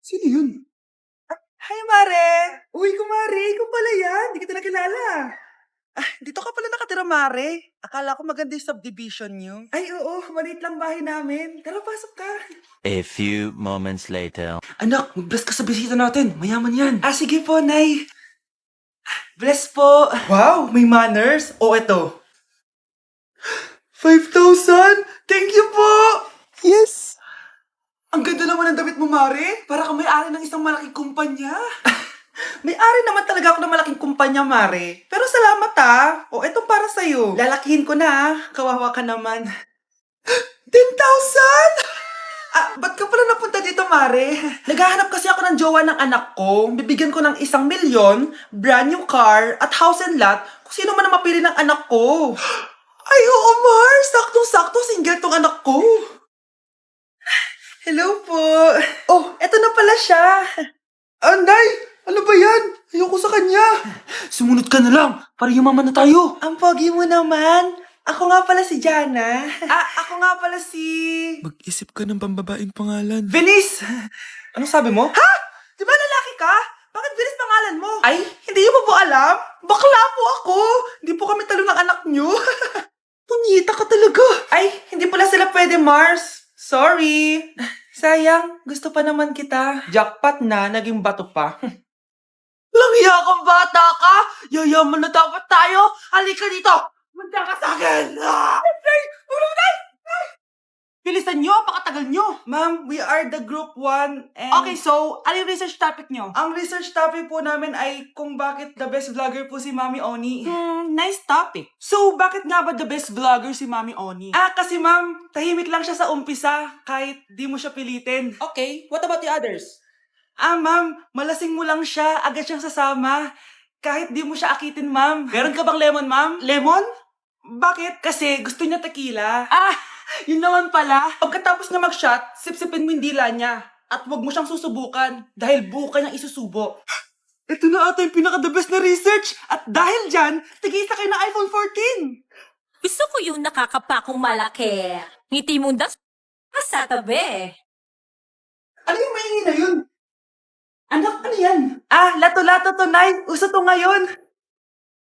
Sino yun? Hi, Mare! Uy, kumare, ikaw pala yan. Hindi kita nakilala. Dito ka pala nakatira, Mare. Akala ko maganda yung subdivision niyo. Ay, oo. Maliit lang bahay namin. Tara, pasok ka. A few moments later. Anak, mag-bless ka sa bisita natin. Mayaman yan. Sige po, Nay. Bless po. Wow, may manners. O, eto. 5,000? Thank you po! Yes! Ang ganda naman ng damit mo, Mare. Para kang may-ari ng isang malaking kumpanya. May-ari naman talaga ako ng malaking kumpanya, Mare. Pero salamat O, etong para sa'yo. Lalakihin ko na Kawawa ka naman. 10,000? Ba't ka pala napunta dito, Mare? Naghahanap kasi ako ng jowa ng anak ko. Bibigyan ko ng 1,000,000, brand new car, at house and lot kung sino man ang mapili ng anak ko. Ay, oo, Mar! Saktong-sakto, single tong anak ko. Hello po. Oh, eto na pala siya. Nay! Ano ba yan? Ayoko sa kanya. Sumunod ka na lang, para yumaman na tayo. Ang pogi mo naman. Ako nga pala si Jana. Ako nga pala si... Mag-isip ka ng pambabaing pangalan. Venice! Anong sabi mo? Ha? Di ba lalaki ka? Bakit Venice pangalan mo? Ay, hindi niyo po alam? Bakla po ako. Hindi po kami talo ng anak niyo. Punyita ka talaga. Ay, hindi pala sila pwede, Mars. Sorry. Sayang, gusto pa naman kita. Jackpot na, naging bato pa. Langya kang bata ka! Yayaman na dapat tayo! Halika dito! Manda ka sa akin! Nay! Tulong, Nay! Bilisan nyo, pakatagal nyo. Ma'am, we are the group 1 and... Okay, so, ano yung research topic nyo? Ang research topic po namin ay kung bakit the best vlogger po si Mami Oni. Nice topic. So, bakit nga ba the best vlogger si Mami Oni? Kasi ma'am, tahimik lang siya sa umpisa kahit di mo siya pilitin. Okay, what about the others? Ma'am, malasing mo lang siya, agad siyang sasama. Kahit di mo siya akitin, ma'am. Meron ka bang lemon, ma'am? Lemon? Bakit? Kasi gusto niya tequila. Yun naman pala. Pagkatapos niya mag-shot, sipsipin mo yung dila niya. At huwag mo siyang susubukan dahil buka niyang isusubo. Ito na ata yung pinaka-the best na research. At dahil dyan, tigisa kayo ng iPhone 14. Gusto ko yung nakakapakong malaki. Ngiti mo na sa tabi. Ano yung maingin na yun? Anak, ano yan? Lato-lato to, Nay. Uso to ngayon.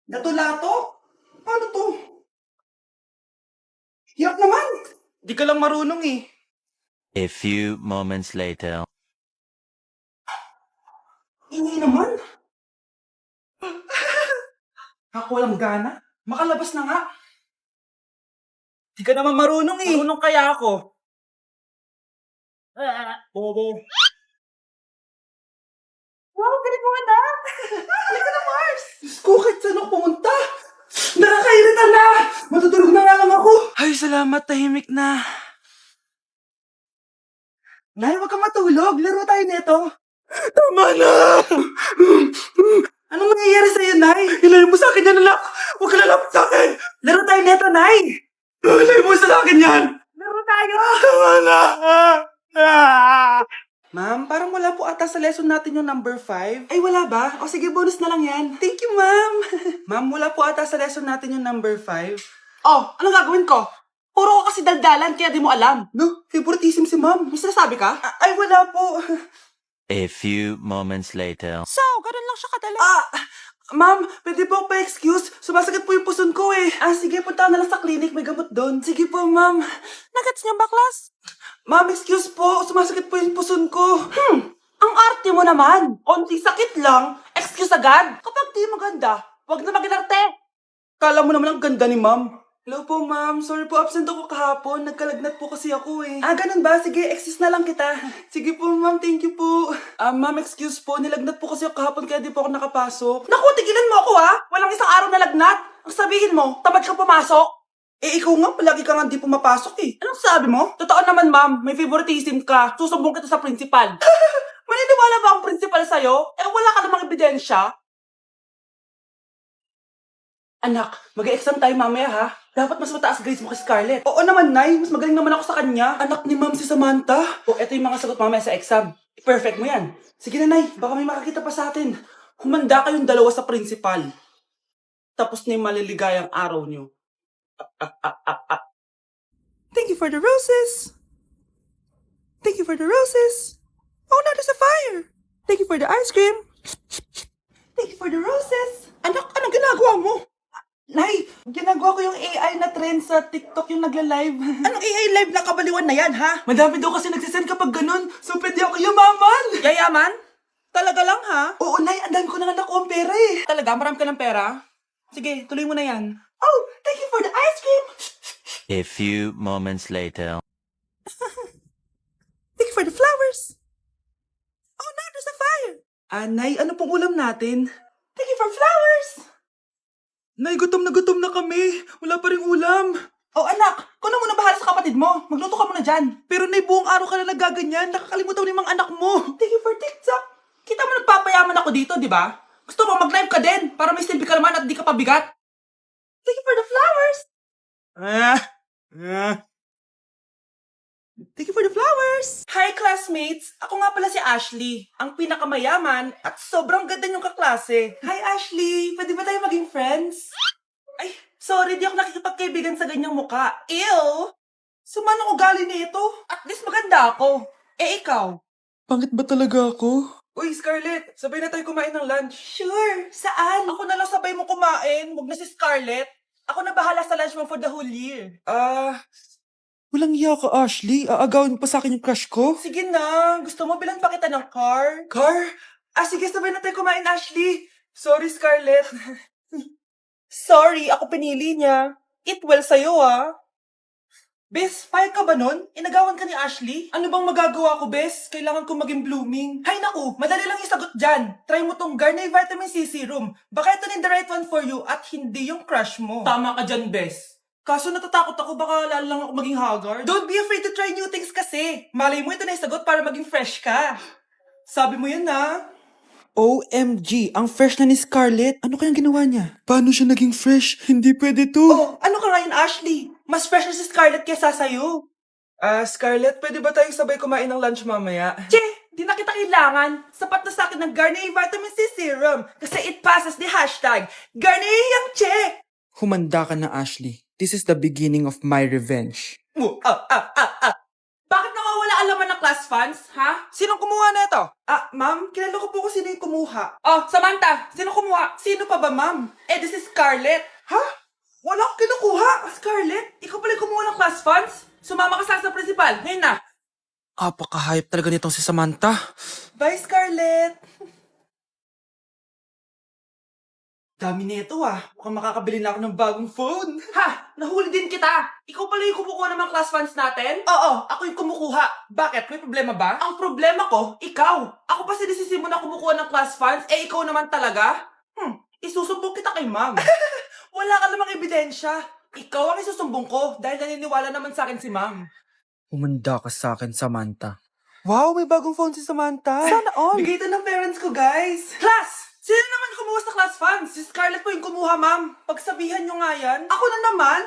Lato-lato? Paano to? Hirap naman. Di ka lang marunong eh. A few moments later. Ingay naman. Ako walang gana. Makalabas na nga. Di ka naman marunong eh. Marunong kaya ako. Bobo. Wow, galing mo anak! Halika na, Mars! Diyos ko, kahit saan ako pumunta! Nakakairita na! Matutulog na nga lang ako! Ay, salamat, tahimik na. Nay, huwag kang matulog. Laro tayo nito. Tama na! Anong nangyayari sa'yo, Nay? Ilayo mo sa akin yan, anak! Huwag ka lalapit sa akin! Laro tayo nito, Nay! Ilayo mo sa akin yan! Laro tayo! Tama na! Ma'am, parang wala po ata sa lesson natin yung number 5. Ay, wala ba? O sige, bonus na lang yan. Thank you, ma'am. Ma'am, wala po ata sa lesson natin yung number 5. Oh, anong gagawin ko? Puro ko kasi daldalan, kaya di mo alam. No, favoritism si ma'am. May sinasabi ka? Ay, wala po. A few moments later. So, ganun lang siya kadali. Ma'am, pwede po pa-excuse? Sumasakit po yung puson ko eh. Sige, punta na lang sa clinic. May gamot doon. Sige po, ma'am. Nagets niyo ba, class? Ma'am, excuse po. Sumasakit po yung puson ko. Ang arte mo naman. Konti sakit lang. Excuse agad. Kapag di maganda, wag na mag-inarte. Kala mo naman ang ganda ni ma'am. Hello po, ma'am. Sorry po, absent ako kahapon. Nagkalagnat po kasi ako eh. Ganun ba? Sige, excuse na lang kita. Sige po, ma'am. Thank you po. Ma'am, excuse po. Nilagnat po kasi ako kahapon kaya di po ako nakapasok. Naku, tigilan mo ako Walang isang araw na lagnat. Ang sabihin mo, tamad kang pumasok. Ikaw nga, palagi ka nga di pumapasok eh. Anong sabi mo? Totoo naman, ma'am. May favoritism ka. Susumbong kita sa principal. Maniniwala ba ang principal sa'yo? Wala ka namang ebidensya. Anak, mag-exam tayo mamaya ha. Dapat mas mataas grades mo kay Scarlett. Oo naman, Nay. Mas magaling naman ako sa kanya. Anak ni ma'am si Samantha. Eto yung mga sagot mamaya sa exam. Perfect mo yan. Sige na, Nay. Baka may makakita pa sa atin. Humanda kayong dalawa sa principal. Tapos na yung maliligayang araw nyo. Thank you for the roses. Thank you for the roses. Oh, not a there's a fire. Thank you for the ice cream. Thank you for the roses. Anak, anong ginagawa mo? Nay, ginagawa ko yung AI na trend sa TikTok yung nagla-live. Anong AI live na kabaliwan na yan, ha? Madami daw kasi nagsisend kapag ganun, so pwede ako yumaman. Yayaman? Talaga lang, ha? Oo, Nay, ang dami ko na nga nakuha ang pera eh. Talaga? Marami ka ng pera? Sige, tuloy mo na yan. Oh, thank you for the ice cream. A few moments later. Thank you for the flowers. Oh, now there's a fire. Nay, ano pong ulam natin? Thank you for flowers. Nay, gutom na kami. Wala pa rin ulam. Oh, anak, kung ano muna bahala sa kapatid mo. Magluto ka muna dyan. Pero Nay, buong araw ka na nagaganyan. Nakakalimutan mo yung mga anak mo. Thank you for TikTok. Kita mo nagpapayaman ako dito, di ba? Gusto mo mag-live ka din para may silbi ka naman at di ka pabigat. Thank you for the flowers. Thank you for the flowers! Hi, classmates! Ako nga pala si Ashley, ang pinakamayaman at sobrang ganda niyong kaklase. Hi, Ashley! Pwede ba tayo maging friends? Ay, sorry, di ako nakikipagkaibigan sa ganyang muka. Ew! Sumanong ugali nito. At least maganda ako. Eh, ikaw? Pangit ba talaga ako? Uy, Scarlett! Sabay na tayo kumain ng lunch. Sure! Saan? Ako na lang sabay mo kumain. Huwag na si Scarlett. Ako na bahala sa lunch mo for the whole year. Walang iya ka, Ashley. Aagawin mo pa sa akin yung crush ko. Sige na. Gusto mo bilan pa kita ng car? Car? Sige, sabay na tayo kumain, Ashley. Sorry, Scarlett. Sorry, ako pinili niya. Eat well sa'yo, ah. Bes, payag ka ba nun? Inagawan ka ni Ashley? Ano bang magagawa ko, Bes? Kailangan ko maging blooming. Hay naku, madali lang isagot dyan. Try mo tong Garnier Vitamin C Serum. Baka ito na the right one for you at hindi yung crush mo. Tama ka dyan, Bes. Kaso natatakot ako baka lalo lang ako maging haggard. Don't be afraid to try new things kasi. Malay mo ito na isagot para maging fresh ka. Sabi mo yun na. OMG, ang fresh na ni Scarlett. Ano kayang ginawa niya? Paano siya naging fresh? Hindi pwede to. Oh, ano ka ngayon, Ashley? Mas fresh na si Scarlett kesa sa'yo. Scarlett, pwede ba tayong sabay kumain ng lunch mamaya? Che, di na kita kailangan. Sapat na sa akin ng Garnier Vitamin C Serum kasi it passes the hashtag Garnier yang che. Humanda ka na, Ashley. This is the beginning of my revenge. Bakit nawawala ang laman ng class funds, ha? Sinong kumuha na ito? Ma'am, kilala ko po kung sino yung kumuha. Oh, Samantha, sino kumuha? Sino pa ba, ma'am? This is Scarlett. Ha? Wala akong kinukuha. Scarlett, ikaw pala yung kumuha ng class funds? Sumama ka sa principal. Ngayon na. Apaka-hype talaga nitong si Samantha. Bye, Scarlett. Dami nito Mukhang makakabili na ako ng bagong phone. Ha! Nahuli din kita! Ikaw pala yung kumukuha ng mga class funds natin? Oo, ako yung kumukuha. Bakit? May problema ba? Ang problema ko, ikaw. Ako pa sinisisi mo na kumukuha ng class funds, ikaw naman talaga? Isusumbong kita kay ma'am. Wala ka namang ebidensya. Ikaw ang isusumbong ko dahil naniniwala naman sa akin si ma'am. Humanda ka sa akin, Samantha. Wow, may bagong phone si Samantha. Sana all. Bigay ito ng parents ko, guys. Class! Sino naman kumuha sa class funds? Si Scarlett po yung kumuha, ma'am. Pagsabihan nyo nga yan. Ako na naman?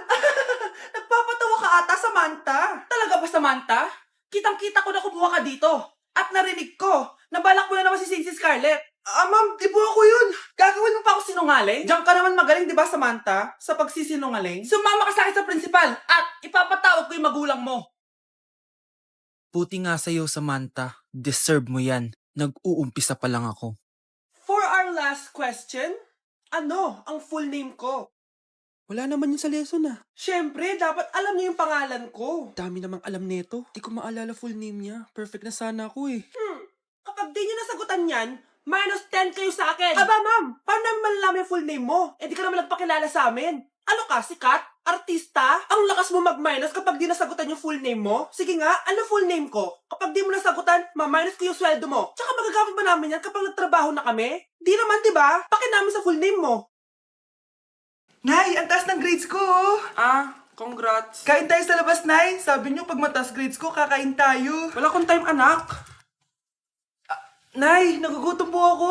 Nagpapatawa ka ata, Samantha. Talaga ba, Samantha? Kitang-kita ko na kumuha ka dito. At narinig ko, nabalak mo na naman si Scarlett. Ma'am, di po ako yun. Gagawin mo pa ako sinungaling? Diyan ka naman magaling, di ba, Samantha? Sa pagsisinungaling? Sumama ka sa akin sa principal at ipapatawag ko yung magulang mo. Buti nga sa'yo, Samantha. Deserve mo yan. Nag-uumpisa pa lang ako. For our last question, ano ang full name ko? Wala naman yun sa lesson Siyempre, dapat alam niyo yung pangalan ko. Dami namang alam nito. Di ko maalala full name niya. Perfect na sana ako eh. Kapag di niyo nasagutan yan, -10 kayo sa akin. Aba, ma'am, paano namin malalaman yung full name mo? Di ka naman nagpakilala sa amin. Ano ka, sikat? Artista? Ang lakas mo mag-minus kapag di nasagutan yung full name mo? Sige nga, ano full name ko? Kapag di mo nasagutan, ma-minus ko yung sweldo mo. Tsaka magagamit ba namin yan kapag nagtrabaho na kami? Di naman, di ba? Pakin namin sa full name mo. Nay, ang taas ng grades ko. Congrats. Kain tayo sa labas, Nay. Sabi niyo, pag mataas grades ko, kakain tayo. Wala akong time, anak. Nay, nagugutom po ako.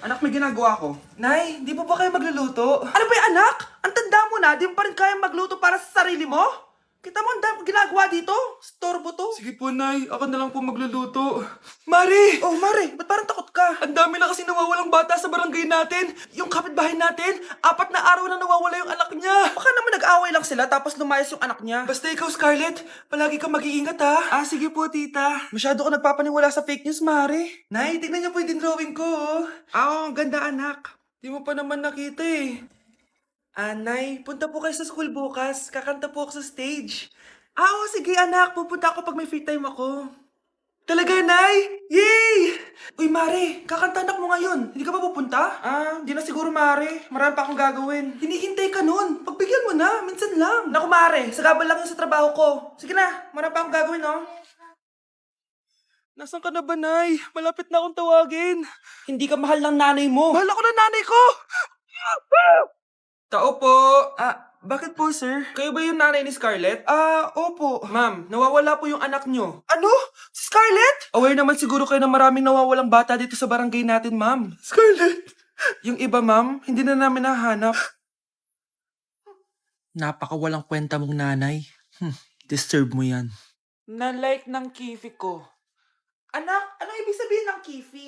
Anak, may ginagawa ko. Nay, di po ba kayo magluluto? Ano ba yung anak? Ang tanda mo na, di mo pa rin kaya magluto para sa sarili mo? Kita mo, ang dami ginagawa dito. Storbo to. Sige po, Nay. Ako na lang po magluluto. Mari! Oh, Mare, ba't parang takot ka? Ang dami na kasi nawawalang bata sa barangay natin. Yung kapitbahay natin, 4 na araw na nawawala yung anak niya. Baka naman nag-away lang sila tapos lumayas yung anak niya. Basta ikaw, Scarlett, palagi kang mag-iingat ha. Sige po, tita. Masyado ka nagpapaniwala sa fake news, Mare. Nay, tignan niyo po yung drawing ko. Oh. Ang ganda, anak. Di mo pa naman nakita eh. Nay, punta po kayo sa school bukas. Kakanta po ako sa stage. Oo, sige anak. Pupunta ako pag may free time ako. Talaga, Nay? Yay! Uy, Mare, kakanta anak mo ngayon. Hindi ka ba pupunta? Hindi na siguro, Mare. Marami pa akong gagawin. Hinihintay ka nun. Pagbigyan mo na, minsan lang. Naku, Mare, sagabal lang yun sa trabaho ko. Sige na, marami pa akong gagawin, no? Nasaan ka na ba, Nay? Malapit na akong tawagin. Hindi ka mahal ng nanay mo. Mahal ako ng nanay ko! Tao po. Bakit po, sir? Kayo ba yung nanay ni Scarlett? Opo. Ma'am, nawawala po yung anak nyo. Ano? Si Scarlett? Aware naman siguro kayo na maraming nawawalang bata dito sa barangay natin, ma'am. Scarlett? Yung iba, ma'am, hindi na namin nahanap. Napakawalang kwenta mong nanay. Disturb mo yan. Na-like ng kifi ko. Anak, anong ibig sabihin ng kifi?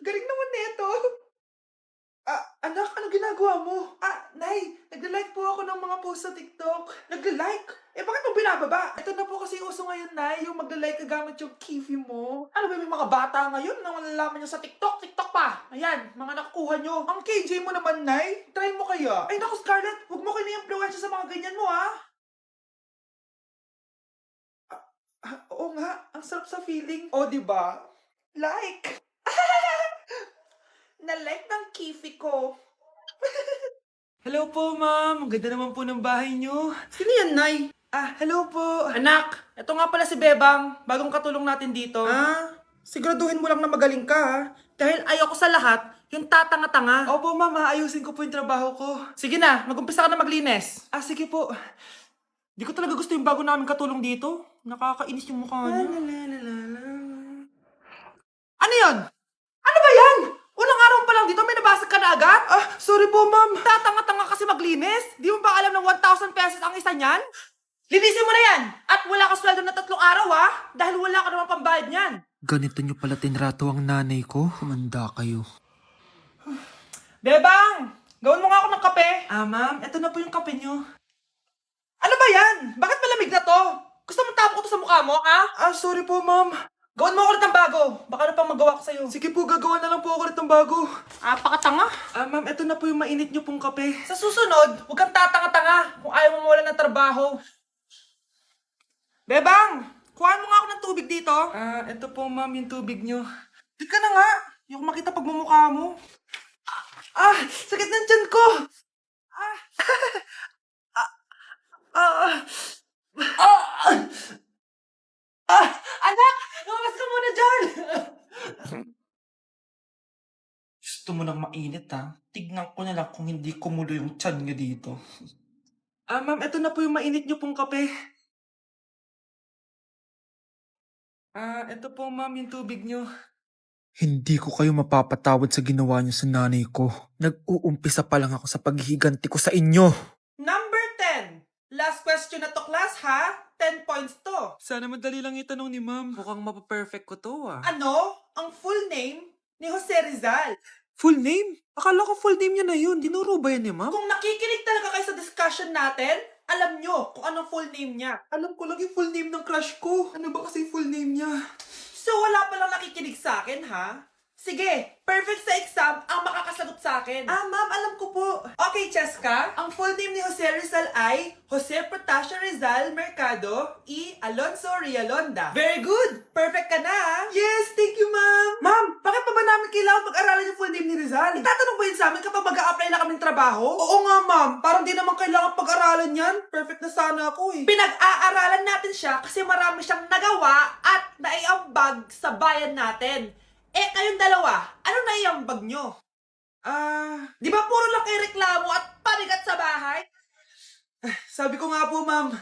Galing naman nito. Anak, ano ginagawa mo? Nay, nagla-like po ako ng mga post sa TikTok. Nagla-like? Bakit mo binababa? Ito na po kasi uso ngayon, Nay, yung magla-like ka gamit yung kifi mo. Ano ba may mga bata ngayon na malalaman nyo sa TikTok? TikTok pa! Ayan, mga nakukuha nyo. Ang KJ mo naman, Nay. Try mo kaya. Ay, naku, Scarlett, huwag mo kini-influensya sa mga ganyan mo, ha? Oo nga, ang sarap sa feeling. O, diba? Like! Na-like ng kifi ko. Hello po, ma'am. Ang ganda naman po ng bahay niyo. Sino yan, Nay? Hello po. Anak, ito nga pala si Bebang. Bagong katulong natin dito. Siguraduhin mo lang na magaling ka, ha? Dahil ayoko sa lahat, yung tatanga-tanga. Opo, ma'am. Ayusin ko po yung trabaho ko. Sige na, mag-umpisa ka na maglinis. Sige po. Di ko talaga gusto yung bago namin katulong dito. Nakakainis yung mukha niya. Ano yun? Ano ba yan? Unang araw pa lang dito, may nabasag ka na agad? Sorry po, ma'am. Tatanga-tanga kasi maglinis? Di mo ba alam ng 1,000 pesos ang isa niyan? Linisin mo na yan! At wala ka sweldo na 3 araw, ha? Dahil wala ka naman pambayad niyan. Ganito niyo pala tinrato ang nanay ko. Kumanda kayo. Bebang! Gawin mo nga ako ng kape. Ma'am. Ito na po yung kape niyo. Ano ba yan? Bakit malamig na to? Gusto mo tapo ko to sa mukha mo, ha? Sorry po, ma'am. Gawin mo ako ulit ng bago. Baka na pang magawa ko sa'yo. Sige po, gagawa na lang po ako ulit ng bago. Pakatanga. Ma'am, ito na po yung mainit niyo pong kape. Sa susunod, huwag kang tatanga-tanga kung ayaw mo mawala ng trabaho. Bebang! Kuhaan mo nga ako ng tubig dito. Ito po, ma'am, yung tubig niyo. Di ka na nga. Yung makita pagmumukha mo. Sakit ng tiyan ko. Anak! Lumabas ka muna dyan! Gusto mo nang mainit, ha? Tignan ko na lang kung hindi kumulo yung tiyan niyo dito. Ma'am, ito na po yung mainit niyo pong kape. Ito po, ma'am, yung tubig niyo. Hindi ko kayo mapapatawad sa ginawa niyo sa nanay ko. Nag-uumpisa pa lang ako sa paghihiganti ko sa inyo. Number 10. Last question na to, class, ha? 10 points to. Sana madali lang itanong ni ma'am. Mukhang mapaperfect ko to, Ano? Ang full name ni Jose Rizal. Full name? Akala ko full name niya na yun. Dinuro ba yan ni ma'am? Kung nakikinig talaga kayo sa discussion natin, alam nyo kung anong full name niya. Alam ko lang yung full name ng crush ko. Ano ba kasi full name niya? So wala palang nakikinig sa akin, ha? Sige, perfect sa exam ang makakasagot sa akin. Ma'am, alam ko po. Okay, Cheska, ang full name ni Jose Rizal ay Jose Protasio Rizal Mercado E. Alonso Rialonda. Very good! Perfect ka na, ha? Yes, thank you, ma'am. Ma'am, bakit pa ba namin kailangan pag-aralan yung full name ni Rizal? Itatanong ba yun sa amin kapag mag-a-apply na kaming trabaho? Oo nga, ma'am. Parang di naman kailangan pag-aralan yan. Perfect na sana ako, eh. Pinag-aaralan natin siya kasi marami siyang nagawa at naiambag sa bayan natin. Kayong dalawa, ano naiambag nyo? Di ba puro lang kayo reklamo at panigat sa bahay? Sabi ko nga po, ma'am,